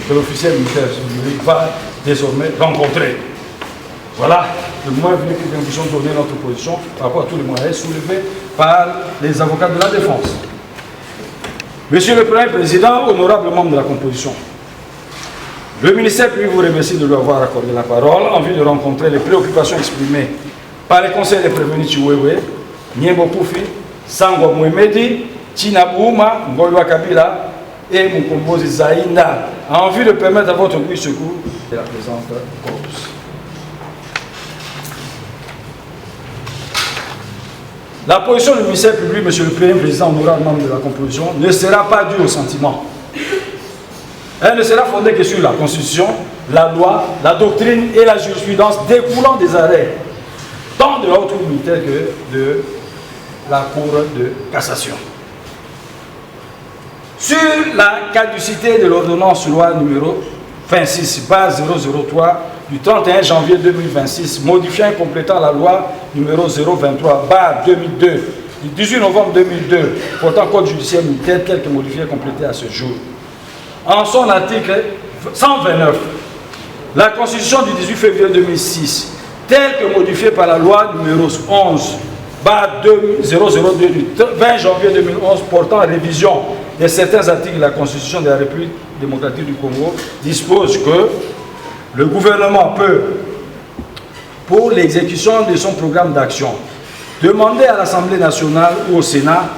que l'officier militaire va désormais rencontrer. Voilà le moins venu que nous puissions donner notre position par rapport à tous les moyens soulevés par les avocats de la défense. Monsieur le Premier Président, honorable membre de la composition, le ministère public vous remercie de lui avoir accordé la parole en vue de rencontrer les préoccupations exprimées par les conseils des prévenus Chiwewe, Niembo Poufi, Sangwa Mohamedi, Chinabouma, Ngoyoua Kabila et Mukombozi Zaïna, en vue de permettre à votre but secours de la présente cause. La position du ministère public, Monsieur le Premier Président, honorable membre de la composition, ne sera pas due au sentiment. Elle ne sera fondée que sur la Constitution, la loi, la doctrine et la jurisprudence découlant des arrêts, tant de la haute cour militaire que de la Cour de cassation. Sur la caducité de l'ordonnance loi numéro 26/003 du 31 janvier 2026, modifiant et complétant la loi numéro 023/2002 du 18 novembre 2002 portant code judiciaire militaire tel que modifié et complété à ce jour. En son article 129, la Constitution du 18 février 2006, telle que modifiée par la loi numéro 11/002 du 20 janvier 2011 portant révision de certains articles de la Constitution de la République démocratique du Congo, dispose que le gouvernement peut, pour l'exécution de son programme d'action, demander à l'Assemblée nationale ou au Sénat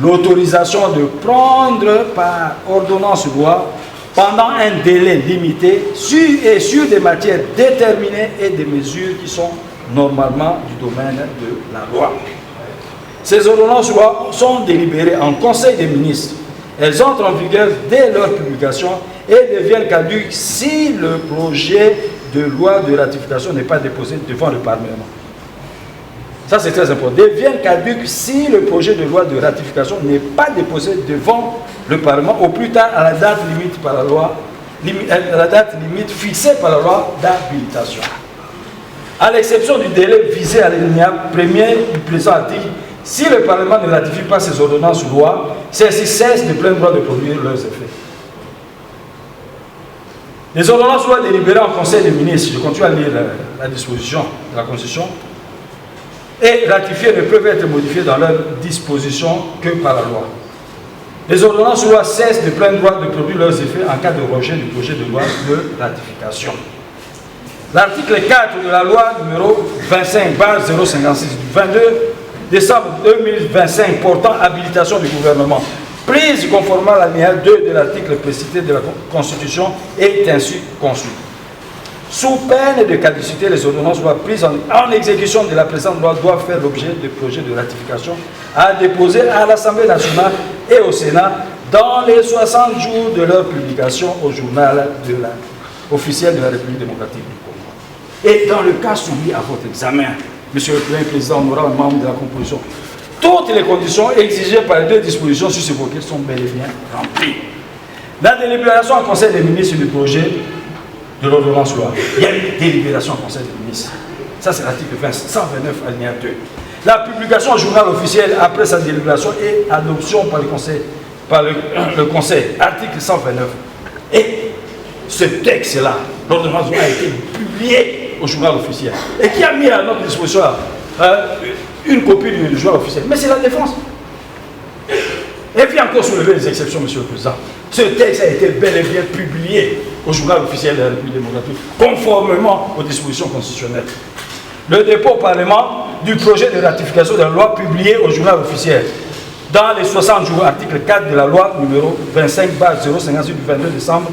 l'autorisation de prendre par ordonnance loi pendant un délai limité sur des matières déterminées et des mesures qui sont normalement du domaine de la loi. Ces ordonnances loi sont délibérées en Conseil des ministres. Elles entrent en vigueur dès leur publication et deviennent caduques si le projet de loi de ratification n'est pas déposé devant le Parlement. Ça, c'est très important. Deviennent caduques si le projet de loi de ratification n'est pas déposé devant le Parlement au plus tard à la date limite, par la loi, la date limite fixée par la loi d'habilitation. À l'exception du délai visé à l'alinéa premier du présent article, si le Parlement ne ratifie pas ces ordonnances ou lois, celles-ci cessent de plein droit de produire leurs effets. Les ordonnances ou lois délibérées en Conseil des ministres, je continue à lire la disposition de la Constitution, et ratifiées ne peuvent être modifiées dans leur disposition que par la loi. Les ordonnances ou lois cessent de plein droit de produire leurs effets en cas de rejet du projet de loi de ratification. L'article 4 de la loi numéro 25/056 du 22 décembre 2025 portant habilitation du gouvernement, prise conformément à l'alinéa 2 de l'article précité de la Constitution, est ainsi conçue. Sous peine de caducité, les ordonnances loi prises en exécution de la présente loi doivent faire l'objet de projets de ratification à déposer à l'Assemblée nationale et au Sénat dans les 60 jours de leur publication au journal officiel de la République démocratique du Congo. Et dans le cas soumis à votre examen, Monsieur le Premier Président, honorable membre de la composition, toutes les conditions exigées par les deux dispositions sur ces évoquées sont bel et bien remplies. La délibération en Conseil des ministres du projet de l'ordonnance loi. Il y a une délibération en Conseil des ministres. Ça, c'est l'article 129, alinéa 2. La publication au journal officiel après sa délibération et adoption par le Conseil, article 129. Et ce texte-là, l'ordonnance a été publié au journal officiel. Et qui a mis à notre disposition une copie du journal officiel? Mais c'est la défense. Et puis encore soulever les exceptions, Monsieur le Président. Ce texte a été bel et bien publié au journal officiel de la République démocratique, conformément aux dispositions constitutionnelles. Le dépôt au Parlement du projet de ratification de la loi publié au journal officiel dans les 60 jours, article 4 de la loi numéro 25/058 du 22 décembre,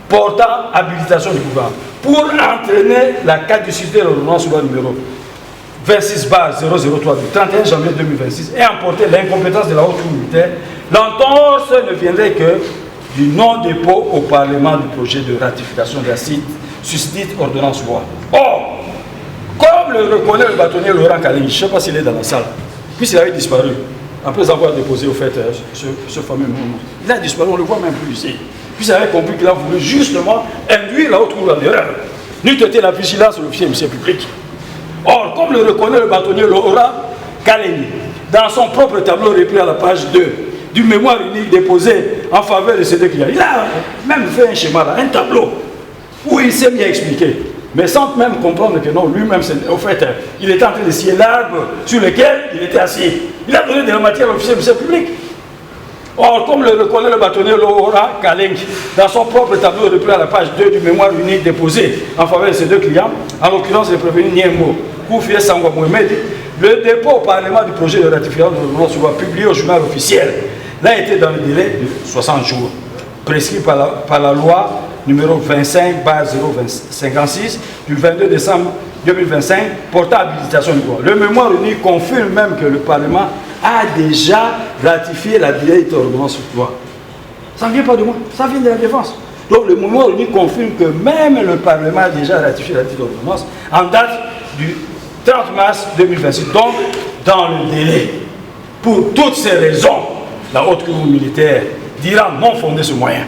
portant habilitation du gouvernement pour entraîner la caducité de l'ordonnance loi numéro 26/003 du 31 janvier 2026 et emporter l'incompétence de la haute cour militaire. L'entorse ne viendrait que du non-dépôt au Parlement du projet de ratification de la susdite ordonnance loi. Or, comme le reconnaît le bâtonnier Laurent Kaling, je ne sais pas s'il est dans la salle, puisqu'il avait disparu, après avoir déposé au fait ce fameux mouvement. Il a disparu, on ne le voit même plus ici. Puis il avait compris qu'il a voulu justement induire la haute cour en erreur. N'eût été la vigilance de l'officier ministère public. Or, comme le reconnaît le bâtonnier Laurent Kaling, dans son propre tableau repris à la page 2 du mémoire unique déposé en faveur de ces deux clients, il a même fait un schéma là, un tableau, où il s'est bien expliqué. Mais sans même comprendre que non, lui-même, au fait, il était en train de scier l'arbre sur lequel il était assis. Il a donné de la matière à l'officier du ministère public. Or, comme le reconnaît le bâtonnier Laurent Kaling, dans son propre tableau repris à la page 2 du mémoire unique déposé en faveur de ces deux clients, en l'occurrence le prévenu Niembo, Koufié Sangwa Mohamed, le dépôt au Parlement du projet de ratification de l'ordonnance soit publié au journal officiel. L'a été dans le délai de 60 jours, prescrit par la loi numéro 25/056 du 22 décembre 2025 portant habilitation du droit. Le mémoire unique confirme même que le Parlement a déjà ratifié la dite ordonnance de loi. Ça ne vient pas de moi, ça vient de la défense. Donc le mémoire unique confirme que même le Parlement a déjà ratifié la dite ordonnance en date du 30 mars 2026. Donc, dans le délai. Pour toutes ces raisons, la haute cour militaire dira non fonder ce moyen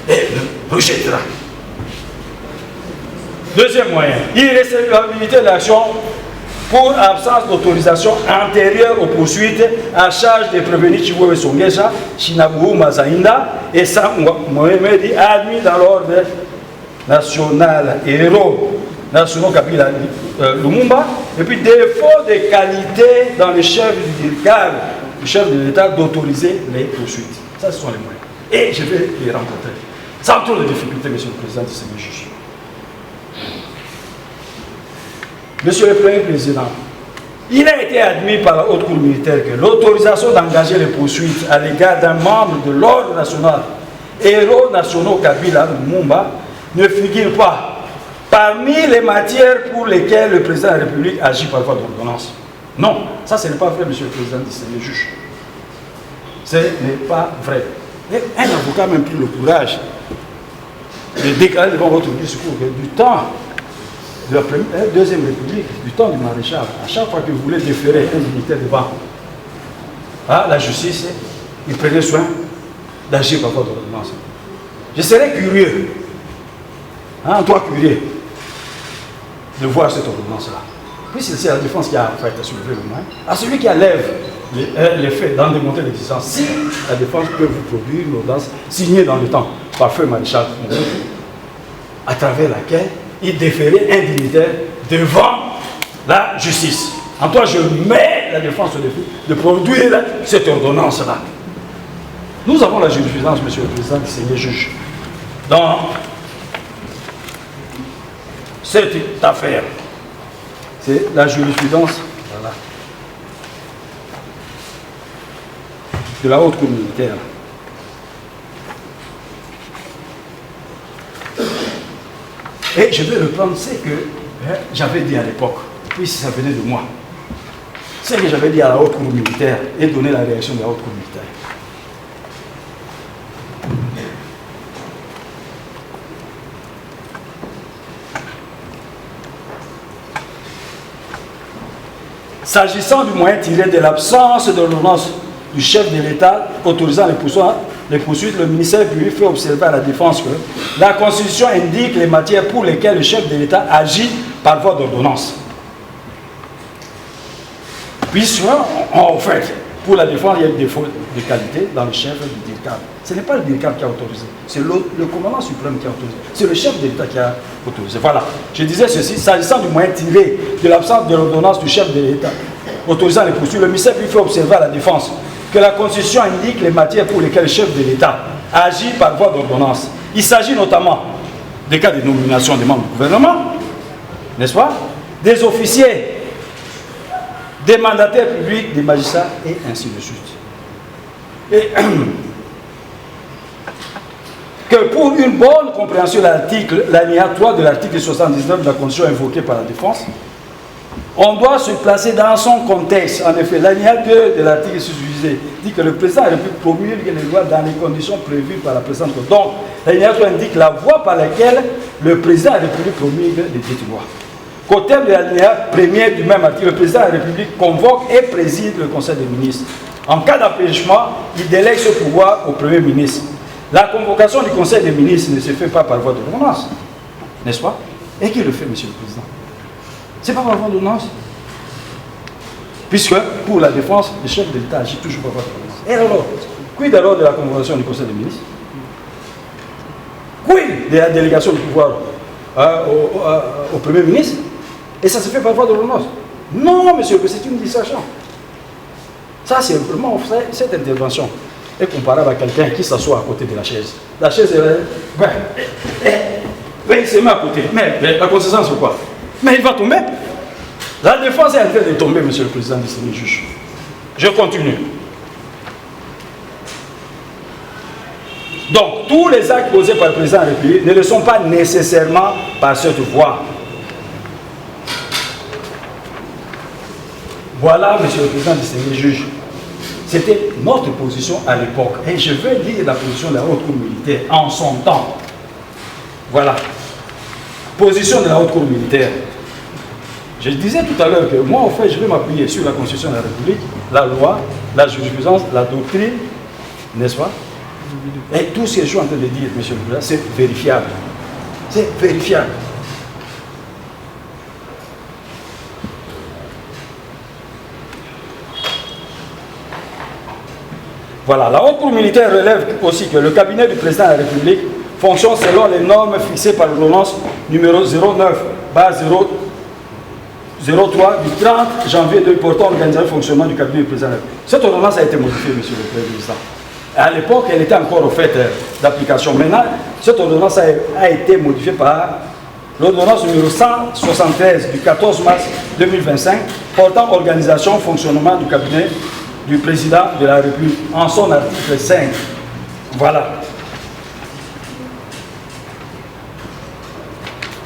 et le rejettera. Deuxième moyen, irrecevabilité de l'action pour absence d'autorisation antérieure aux poursuites à charge des prévenus Chiwewe Songesha, Chinabou Mazainda et Sam Mohamedi admis dans l'ordre national et héros nationaux Kabila Lumumba, et puis défaut de qualité dans le chef du DIRCAL, le chef de l'État, d'autoriser les poursuites. Ça, ce sont les moyens. Et je vais les rencontrer. Sans trop de difficultés, Monsieur le Président, de ce juge. Monsieur le Premier Président, il a été admis par la haute cour militaire que l'autorisation d'engager les poursuites à l'égard d'un membre de l'ordre national, héros nationaux Kabila Lumumba, ne figure pas parmi les matières pour lesquelles le président de la République agit par voie d'ordonnance. Non, ça ce n'est pas vrai, Monsieur le Président, c'est le juge. Ce n'est pas vrai. Et un avocat n'a même plus le courage de déclarer devant votre discours que du temps de la Deuxième République, du temps du maréchal, à chaque fois que vous voulez déférer un militaire devant la justice, il prenait soin d'agir par voie d'ordonnance. Je serais curieux, toi curieux, de voir cette ordonnance-là. Puis c'est la défense qui a en fait soulevé le moins. À celui qui enlève les faits d'en démontrer l'existence, si la défense peut vous produire une ordonnance signée dans le temps par feu maréchal, à travers laquelle il déférait un dignitaire devant la justice. En toi, je mets la défense au défi de produire cette ordonnance-là. Nous avons la jurisprudence, Monsieur le Président, du Seigneur juge, dans cette affaire. C'est la jurisprudence de la haute cour militaire. Et je vais reprendre ce que j'avais dit à l'époque, puis ça venait de moi. Ce que j'avais dit à la haute cour militaire et donner la réaction de la haute cour militaire. s'agissant du moyen tiré de l'absence de l'ordonnance du chef de l'État autorisant les poursuites, le ministère public fait observer à la défense que la Constitution indique les matières pour lesquelles le chef de l'État agit par voie d'ordonnance. Puisque, en fait, pour la défense, il y a des défauts de qualité dans le chef du DIRCAM. Ce n'est pas le DIRCAM qui a autorisé, c'est le commandant suprême qui a autorisé. C'est le chef de l'État qui a autorisé. Voilà. Je disais ceci, s'agissant du moyen tiré de l'absence de l'ordonnance du chef de l'État autorisant les poursuites, le ministère public fait observer à la défense que la Constitution indique les matières pour lesquelles le chef de l'État agit par voie d'ordonnance. Il s'agit notamment des cas de nomination des membres du gouvernement, n'est-ce pas, des officiers, des mandataires publics, des magistrats, et ainsi de suite. Et que pour une bonne compréhension de l'alinéa 3 de l'article 79 de la Constitution invoquée par la défense, on doit se placer dans son contexte. En effet, l'alinéa 2 de l'article susvisé dit que le président de la République promulgue les lois dans les conditions prévues par la présente loi. Donc, l'alinéa 3 indique la voie par laquelle le président de la République promulgue les dites lois. Qu'au terme de l'alinéa premier du même article, le président de la République convoque et préside le Conseil des ministres. En cas d'empêchement, il délègue ce pouvoir au Premier ministre. La convocation du Conseil des ministres ne se fait pas par voie d'ordonnance, n'est-ce pas? Et qui le fait, Monsieur le Président? Ce n'est pas par voie d'ordonnance. Puisque, pour la défense, le chef de l'État agit toujours par voie d'ordonnance. Et alors, quid alors de la convocation du Conseil des ministres? Quid de la délégation du pouvoir au Premier ministre? Et ça se fait par voie d'ordonnance? Non, monsieur, c'est une distraction. Ça, c'est vraiment cette intervention est comparable à quelqu'un qui s'assoit à côté de la chaise. La chaise, il se met à côté. Mais la conséquence, c'est quoi? Mais il va tomber. La défense est en train de tomber, monsieur le président du Sénat juge. Je continue. Donc, tous les actes posés par le président de la République ne le sont pas nécessairement par cette voie. Voilà, monsieur le président du Sénat juge. C'était notre position à l'époque. Et je vais lire la position de la haute cour militaire en son temps. Voilà. Position de la haute cour militaire. Je disais tout à l'heure que moi, en fait, je vais m'appuyer sur la Constitution de la République, la loi, la jurisprudence, la doctrine, n'est-ce pas? Et tout ce que je suis en train de dire, monsieur le président, c'est vérifiable. C'est vérifiable. Voilà, la haute cour militaire relève aussi que le cabinet du président de la République fonctionne selon les normes fixées par l'ordonnance numéro 09/03 du 30 janvier 2000 portant organisation et fonctionnement du cabinet du président de la République. Cette ordonnance a été modifiée, monsieur le président. À l'époque, elle était encore au fait d'application. Maintenant, cette ordonnance a été modifiée par l'ordonnance numéro 173 du 14 mars 2025 portant organisation et fonctionnement du cabinet du président de la République en son article 5. Voilà.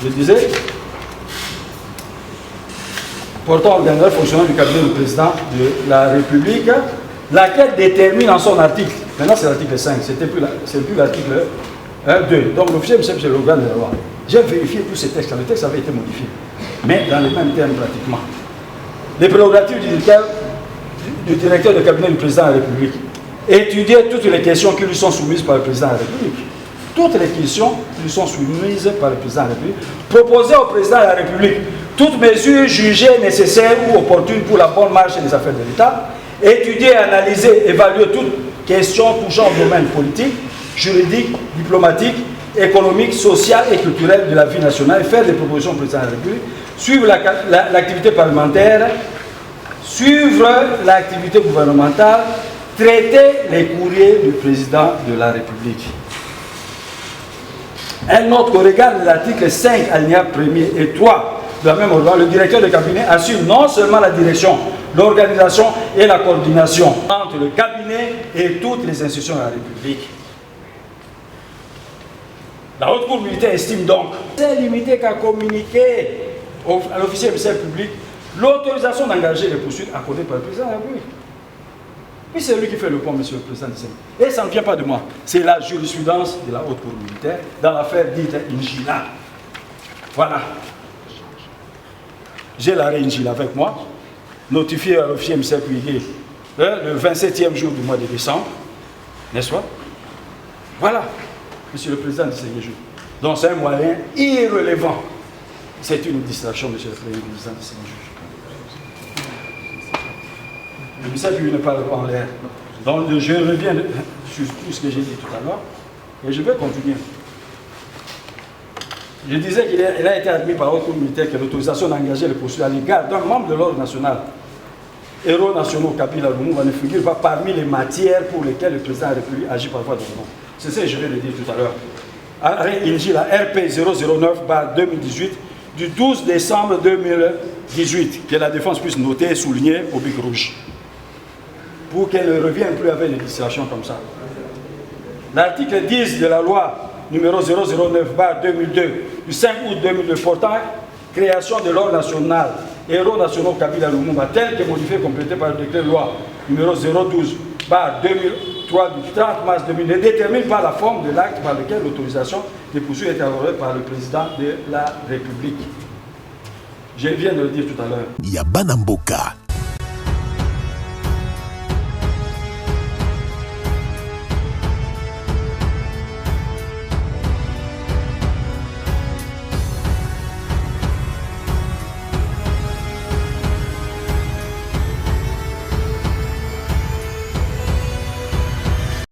Je disais, portant organisation et fonctionnement du cabinet du président de la République, laquelle détermine en son article, maintenant c'est l'article 5, c'est plus l'article 2. Donc l'officier chef de l'organe de la loi. J'ai vérifié tous ces textes, le texte avait été modifié, mais dans les mêmes termes pratiquement. Les prérogatives du directeur de cabinet du président de la République, étudier toutes les questions qui lui sont soumises par le président de la République. Toutes les questions qui lui sont soumises par le président de la République. Proposer au président de la République toutes mesures jugées nécessaires ou opportunes pour la bonne marche des affaires de l'État. Étudier, analyser, évaluer toutes questions touchant au domaine politique, juridique, diplomatique, économique, social et culturel de la vie nationale et faire des propositions au président de la République. Suivre l'activité parlementaire, suivre l'activité gouvernementale, traiter les courriers du président de la République. Un autre au regard de l'article 5, alinéa 1er et 3 de la même ordonnance, le directeur de cabinet assure non seulement la direction, l'organisation et la coordination entre le cabinet et toutes les institutions de la République. La haute cour militaire estime donc c'est limité qu'à communiquer à l'officier ministère public l'autorisation d'engager les poursuites accordées par le président de la République. Puis c'est lui qui fait le point, monsieur le président du Sénat. Et ça ne vient pas de moi. C'est la jurisprudence de la haute cour militaire dans l'affaire dite Ingila. Voilà. J'ai l'arrêt Ingila avec moi. notifié à l'officier émissaire privé le 27e jour du mois de décembre, n'est-ce pas? Voilà, Monsieur le Président du Sénégal. Donc c'est un moyen irrelevant. C'est une distraction, Monsieur le Président du Sénégal. Le message lui ne parle pas en l'air. Donc je reviens sur tout ce que j'ai dit tout à l'heure et je vais continuer. Je disais qu'il a été admis par la haute cour militaire que l'autorisation d'engager les poursuites à l'égard d'un membre de l'ordre national, héros nationaux Kabila Lumumba, ne figure pas parmi les matières pour lesquelles le président de la République agit par voie d'ordonnance. C'est ça que je vais le dire tout à l'heure. Arrêt INJ, la RP 009/2018 du 12 décembre 2018, que la défense puisse noter et souligner au bic rouge, pour qu'elle ne revienne plus avec des distractions comme ça. L'article 10 de la loi numéro 009/2002 du 5 août 2002 portant création de l'ordre national, héros nationaux Kabila Lumumba, tel que modifié et complété par le décret de loi numéro 012/2003 du 30 mars 2000, ne détermine pas la forme de l'acte par lequel l'autorisation des poursuites est accordée par le président de la République. Je viens de le dire tout à l'heure. Yabanamboka.